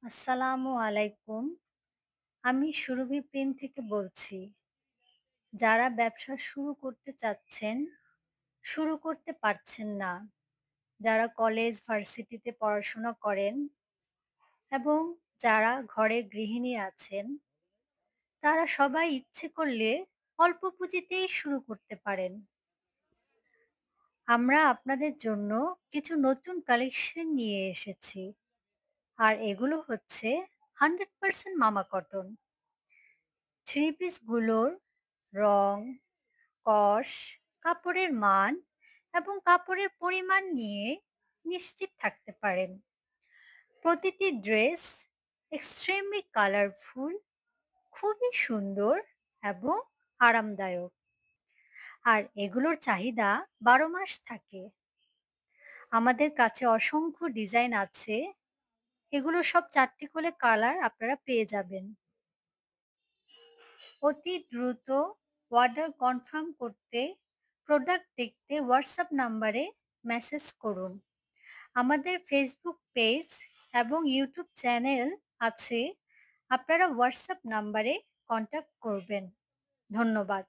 আসসালামু আলাইকুম। আমি সুরভি প্রিন্ট থেকে বলছি। যারা ব্যবসা শুরু করতে চাচ্ছেন, শুরু করতে পারছেন না, যারা কলেজ, ভার্সিটিতে পড়াশোনা করেন এবং যারা ঘরে গৃহিণী আছেন, তারা সবাই ইচ্ছে করলে অল্প পুঁজিতেই শুরু করতে পারেন। আমরা আপনাদের জন্য কিছু নতুন কালেকশন নিয়ে এসেছি। আর এগুলো হচ্ছে 100% মামা কটন। থ্রি পিসগুলোর রং, কস, কাপড়ের মান এবং কাপড়ের পরিমাণ নিয়ে নিশ্চিত থাকতে পারেন। প্রতিটি ড্রেস এক্সট্রিমলি কালারফুল, খুবই সুন্দর এবং আরামদায়ক। আর এগুলোর চাহিদা 12 মাস থাকে। আমাদের কাছে অসংখ্য ডিজাইন আছে। এগুলো সব 4টি করে কালার আপনারা পেয়ে যাবেন। অতি দ্রুত অর্ডার কনফার্ম করতে প্রোডাক্ট দেখতে হোয়াটসঅ্যাপ নাম্বারে মেসেজ করুন। আমাদের ফেসবুক পেজ এবং ইউটিউব চ্যানেল আছে। আপনারা হোয়াটসঅ্যাপ নাম্বারে কন্ট্যাক্ট করবেন। ধন্যবাদ।